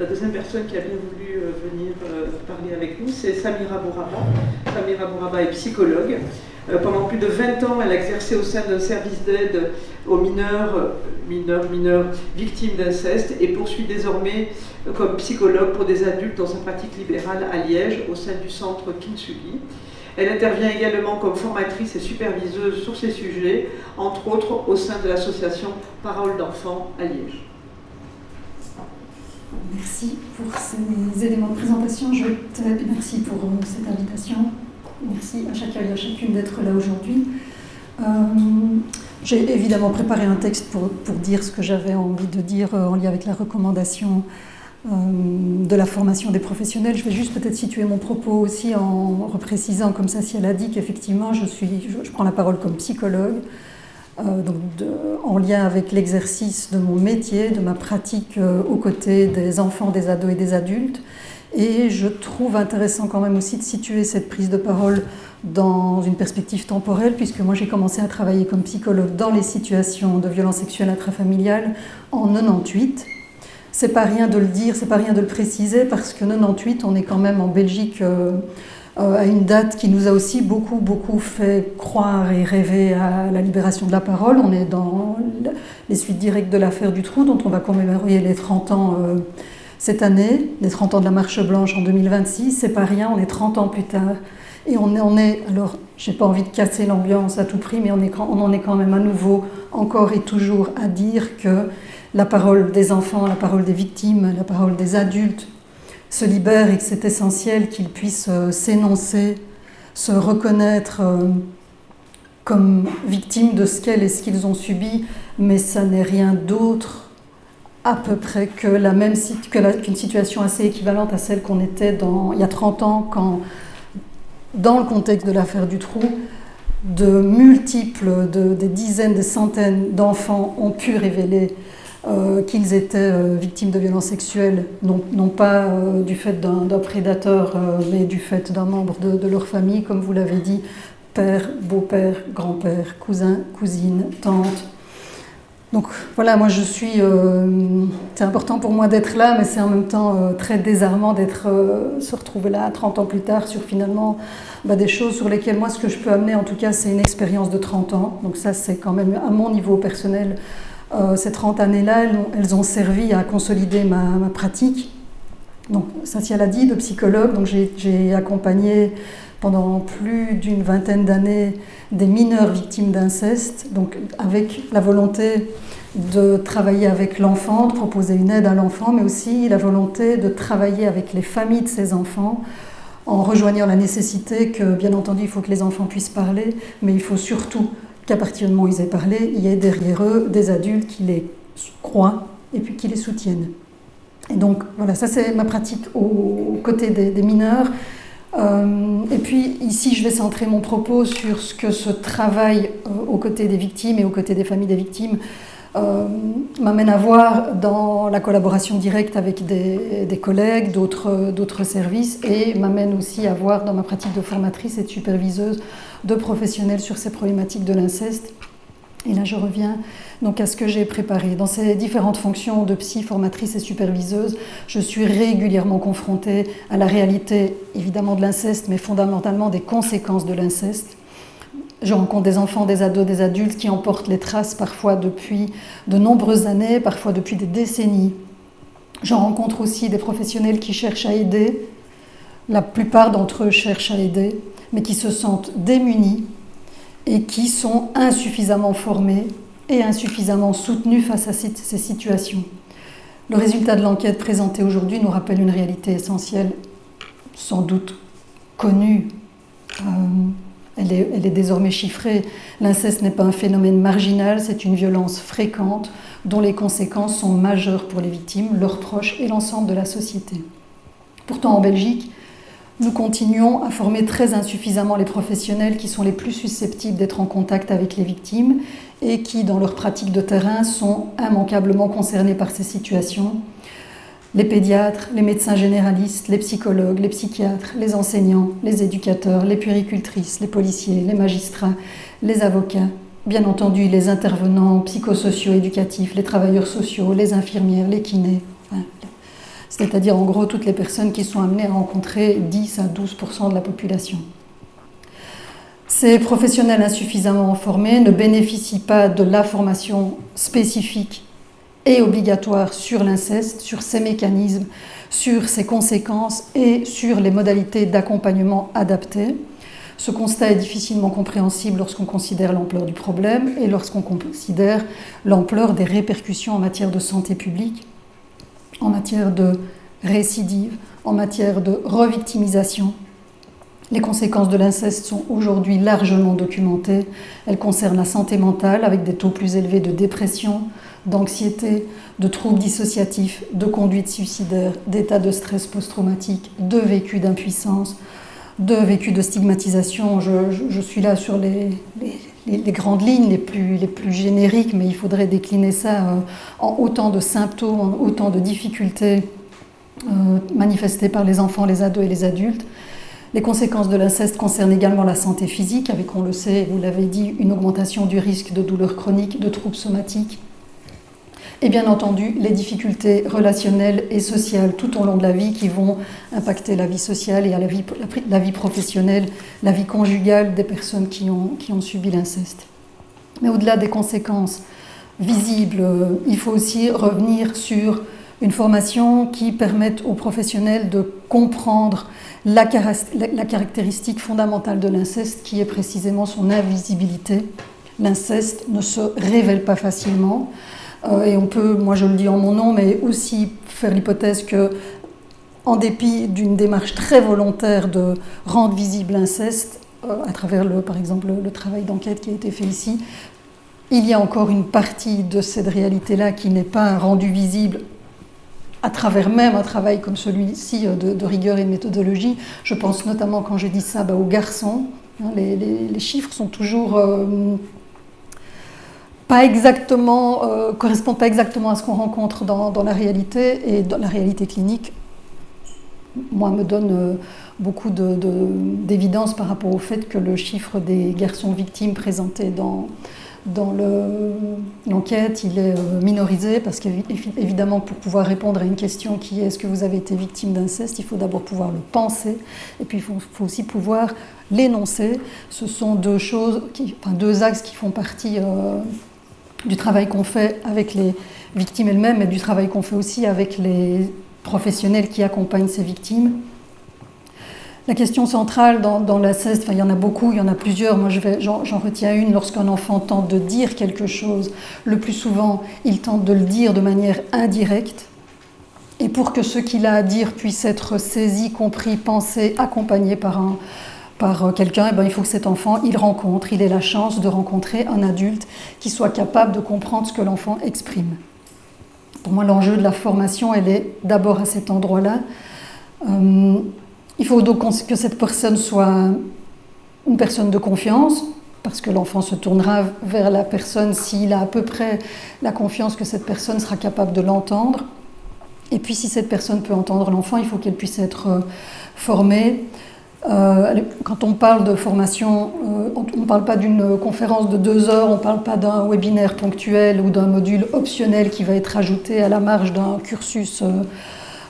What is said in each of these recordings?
La deuxième personne qui a bien voulu venir parler avec nous, c'est Samira Bouraba. Samira Bouraba est psychologue. Pendant plus de 20 ans, elle a exercé au sein d'un service d'aide aux mineurs victimes d'inceste et poursuit désormais comme psychologue pour des adultes dans sa pratique libérale à Liège, au sein du centre Kintsugi. Elle intervient également comme formatrice et superviseuse sur ces sujets, entre autres au sein de l'association Parole d'enfants à Liège. Merci pour ces éléments de présentation. Merci pour cette invitation. Merci à chacun et à chacune d'être là aujourd'hui. J'ai évidemment préparé un texte pour dire ce que j'avais envie de dire en lien avec la recommandation de la formation des professionnels. Je vais juste peut-être situer mon propos aussi en reprécisant, comme ça, si elle a dit qu'effectivement je prends la parole comme psychologue, en lien avec l'exercice de mon métier, de ma pratique aux côtés des enfants, des ados et des adultes. Et je trouve intéressant quand même aussi de situer cette prise de parole dans une perspective temporelle, puisque moi j'ai commencé à travailler comme psychologue dans les situations de violence sexuelle intrafamiliale en 98. C'est pas rien de le dire, c'est pas rien de le préciser, parce que 98, on est quand même en Belgique à une date qui nous a aussi beaucoup fait croire et rêver à la libération de la parole. On est dans les suites directes de l'affaire Dutroux, dont on va commémorer les 30 ans cette année, les 30 ans de la Marche Blanche en 2026. C'est pas rien, on est 30 ans plus tard. Et on est, alors j'ai pas envie de casser l'ambiance à tout prix, mais on en est quand même à nouveau, encore et toujours, à dire que la parole des enfants, la parole des victimes, la parole des adultes se libère et que c'est essentiel qu'ils puissent s'énoncer, se reconnaître comme victimes de ce qu'elles et ce qu'ils ont subi, mais ça n'est rien d'autre à peu près qu'une situation assez équivalente à celle qu'on était il y a 30 ans, quand, dans le contexte de l'affaire Dutroux, des dizaines, des centaines d'enfants ont pu révéler qu'ils étaient victimes de violences sexuelles, non pas du fait d'un prédateur, mais du fait d'un membre de leur famille, comme vous l'avez dit, père, beau-père, grand-père, cousin, cousine, tante. Donc voilà, moi c'est important pour moi d'être là, mais c'est en même temps très désarmant se retrouver là 30 ans plus tard sur finalement des choses sur lesquelles moi ce que je peux amener en tout cas c'est une expérience de 30 ans. Donc ça c'est quand même à mon niveau personnel. Ces 30 années-là, elles ont servi à consolider ma pratique. Donc, Satia l'a dit, de psychologue. Donc, j'ai accompagné pendant plus d'une vingtaine d'années des mineurs victimes d'inceste, donc avec la volonté de travailler avec l'enfant, de proposer une aide à l'enfant, mais aussi la volonté de travailler avec les familles de ces enfants, en rejoignant la nécessité que, bien entendu, il faut que les enfants puissent parler, mais il faut surtout qu'à partir du moment où ils aient parlé, il y ait derrière eux des adultes qui les croient et puis qui les soutiennent. Et donc voilà, ça c'est ma pratique aux côtés des mineurs. Et puis ici, je vais centrer mon propos sur ce que ce travail aux côtés des victimes et aux côtés des familles des victimes m'amène à voir dans la collaboration directe avec des collègues, d'autres services, et m'amène aussi à voir dans ma pratique de formatrice et de superviseuse de professionnels sur ces problématiques de l'inceste. Et là, je reviens donc à ce que j'ai préparé. Dans ces différentes fonctions de psy, formatrice et superviseuse, je suis régulièrement confrontée à la réalité, évidemment, de l'inceste, mais fondamentalement des conséquences de l'inceste. Je rencontre des enfants, des ados, des adultes qui en portent les traces parfois depuis de nombreuses années, parfois depuis des décennies. J'en rencontre aussi des professionnels qui cherchent à aider. La plupart d'entre eux cherchent à aider, mais qui se sentent démunis et qui sont insuffisamment formés et insuffisamment soutenus face à ces situations. Le résultat de l'enquête présentée aujourd'hui nous rappelle une réalité essentielle, sans doute connue. Elle est désormais chiffrée. L'inceste n'est pas un phénomène marginal, c'est une violence fréquente dont les conséquences sont majeures pour les victimes, leurs proches et l'ensemble de la société. Pourtant, en Belgique, nous continuons à former très insuffisamment les professionnels qui sont les plus susceptibles d'être en contact avec les victimes et qui, dans leur pratique de terrain, sont immanquablement concernés par ces situations. Les pédiatres, les médecins généralistes, les psychologues, les psychiatres, les enseignants, les éducateurs, les puéricultrices, les policiers, les magistrats, les avocats, bien entendu les intervenants psychosociaux éducatifs, les travailleurs sociaux, les infirmières, les kinés. c'est-à-dire en gros toutes les personnes qui sont amenées à rencontrer 10 à 12% de la population. Ces professionnels insuffisamment formés ne bénéficient pas de la formation spécifique et obligatoire sur l'inceste, sur ses mécanismes, sur ses conséquences et sur les modalités d'accompagnement adaptées. Ce constat est difficilement compréhensible lorsqu'on considère l'ampleur du problème et lorsqu'on considère l'ampleur des répercussions en matière de santé publique, en matière de récidive, en matière de revictimisation. Les conséquences de l'inceste sont aujourd'hui largement documentées. Elles concernent la santé mentale avec des taux plus élevés de dépression, d'anxiété, de troubles dissociatifs, de conduite suicidaire, d'état de stress post-traumatique, de vécu d'impuissance, de vécu de stigmatisation. Je suis là sur les grandes lignes les plus génériques, mais il faudrait décliner ça en autant de symptômes, en autant de difficultés manifestées par les enfants, les ados et les adultes. Les conséquences de l'inceste concernent également la santé physique, avec, on le sait, vous l'avez dit, une augmentation du risque de douleurs chroniques, de troubles somatiques, et bien entendu les difficultés relationnelles et sociales tout au long de la vie qui vont impacter la vie sociale et la vie professionnelle, la vie conjugale des personnes qui ont subi l'inceste. Mais au-delà des conséquences visibles, il faut aussi revenir sur une formation qui permette aux professionnels de comprendre la caractéristique fondamentale de l'inceste qui est précisément son invisibilité. L'inceste ne se révèle pas facilement. Et on peut, moi je le dis en mon nom, mais aussi faire l'hypothèse que, en dépit d'une démarche très volontaire de rendre visible l'inceste, à travers par exemple le travail d'enquête qui a été fait ici, il y a encore une partie de cette réalité-là qui n'est pas rendue visible à travers même un travail comme celui-ci de rigueur et de méthodologie. Je pense notamment, quand je dis ça, aux garçons. Les chiffres sont toujours... correspondent pas exactement à ce qu'on rencontre dans la réalité, et dans la réalité clinique, moi, me donne beaucoup d'évidence par rapport au fait que le chiffre des garçons victimes présentés dans l'enquête, il est minorisé, parce qu'évidemment, pour pouvoir répondre à une question qui est « est-ce que vous avez été victime d'inceste ?», il faut d'abord pouvoir le penser, et puis il faut aussi pouvoir l'énoncer. Ce sont deux axes qui font partie du travail qu'on fait avec les victimes elles-mêmes, et du travail qu'on fait aussi avec les professionnels qui accompagnent ces victimes. La question centrale dans l'inceste, il y en a beaucoup, il y en a plusieurs, moi j'en retiens une. Lorsqu'un enfant tente de dire quelque chose, le plus souvent il tente de le dire de manière indirecte, et pour que ce qu'il a à dire puisse être saisi, compris, pensé, accompagné par quelqu'un, il faut que cet enfant, il ait la chance de rencontrer un adulte qui soit capable de comprendre ce que l'enfant exprime. Pour moi, l'enjeu de la formation, elle est d'abord à cet endroit-là. Il faut donc que cette personne soit une personne de confiance, parce que l'enfant se tournera vers la personne s'il a à peu près la confiance que cette personne sera capable de l'entendre. Et puis, si cette personne peut entendre l'enfant, il faut qu'elle puisse être formée. Quand on parle de formation, on ne parle pas d'une conférence de 2 heures, on ne parle pas d'un webinaire ponctuel ou d'un module optionnel qui va être ajouté à la marge d'un cursus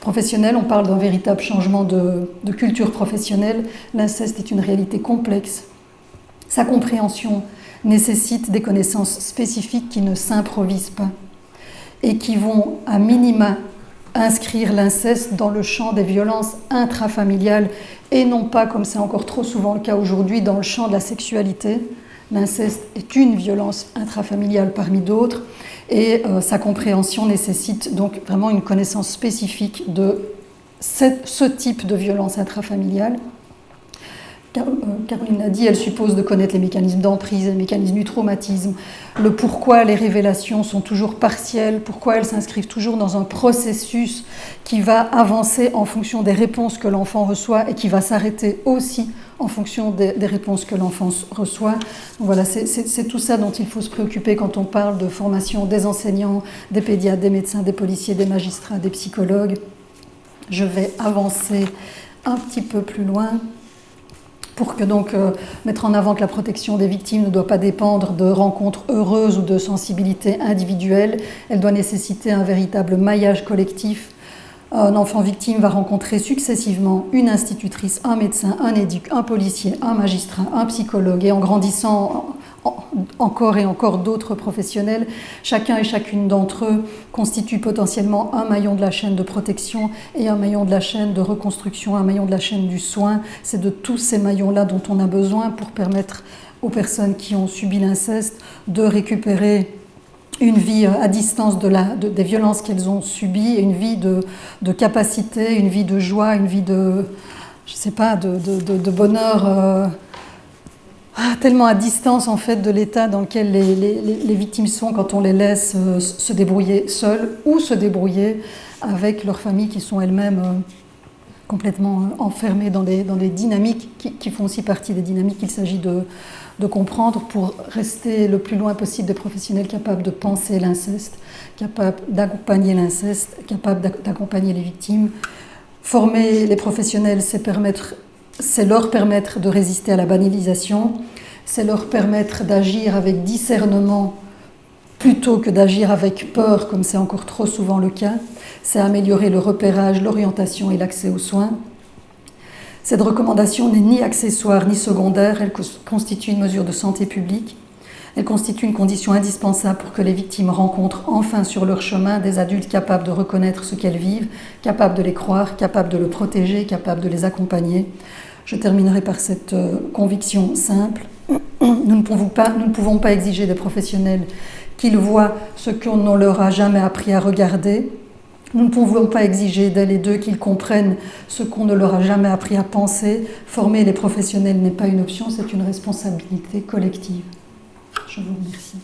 professionnel. On parle d'un véritable changement de culture professionnelle. L'inceste est une réalité complexe. Sa compréhension nécessite des connaissances spécifiques qui ne s'improvisent pas et qui vont, à minima, inscrire l'inceste dans le champ des violences intrafamiliales et non pas, comme c'est encore trop souvent le cas aujourd'hui, dans le champ de la sexualité. L'inceste est une violence intrafamiliale parmi d'autres, et sa compréhension nécessite donc vraiment une connaissance spécifique de ce type de violence intrafamiliale. Caroline l'a dit, elle suppose de connaître les mécanismes d'emprise, les mécanismes du traumatisme, le pourquoi les révélations sont toujours partielles, pourquoi elles s'inscrivent toujours dans un processus qui va avancer en fonction des réponses que l'enfant reçoit et qui va s'arrêter aussi en fonction des réponses que l'enfant reçoit. Donc voilà, c'est tout ça dont il faut se préoccuper quand on parle de formation des enseignants, des pédiatres, des médecins, des policiers, des magistrats, des psychologues. Je vais avancer un petit peu plus loin pour que donc mettre en avant que la protection des victimes ne doit pas dépendre de rencontres heureuses ou de sensibilités individuelles. Elle doit nécessiter un véritable maillage collectif Un enfant victime va rencontrer successivement une institutrice, un médecin, un éduc, un policier, un magistrat, un psychologue, et en grandissant encore et encore d'autres professionnels, chacun et chacune d'entre eux constitue potentiellement un maillon de la chaîne de protection et un maillon de la chaîne de reconstruction, un maillon de la chaîne du soin. C'est de tous ces maillons-là dont on a besoin pour permettre aux personnes qui ont subi l'inceste de récupérer une vie à distance des violences qu'elles ont subies, une vie de capacité, une vie de joie, une vie de, je sais pas, de bonheur, tellement à distance en fait de l'état dans lequel les victimes sont quand on les laisse se débrouiller seules ou se débrouiller avec leurs familles qui sont elles-mêmes complètement enfermées dans des dynamiques qui font aussi partie des dynamiques qu'il s'agit de comprendre pour rester le plus loin possible des professionnels capables de penser l'inceste, capables d'accompagner l'inceste, capables d'accompagner les victimes. Former les professionnels, c'est leur permettre de résister à la banalisation, c'est leur permettre d'agir avec discernement plutôt que d'agir avec peur, comme c'est encore trop souvent le cas. C'est améliorer le repérage, l'orientation et l'accès aux soins. Cette recommandation n'est ni accessoire ni secondaire, elle constitue une mesure de santé publique. Elle constitue une condition indispensable pour que les victimes rencontrent enfin sur leur chemin des adultes capables de reconnaître ce qu'elles vivent, capables de les croire, capables de le protéger, capables de les accompagner. Je terminerai par cette conviction simple. Nous ne pouvons pas exiger des professionnels qu'ils voient ce qu'on ne leur a jamais appris à regarder. Nous ne pouvons pas exiger d'elles et d'eux qu'ils comprennent ce qu'on ne leur a jamais appris à penser. Former les professionnels n'est pas une option, c'est une responsabilité collective. Je vous remercie.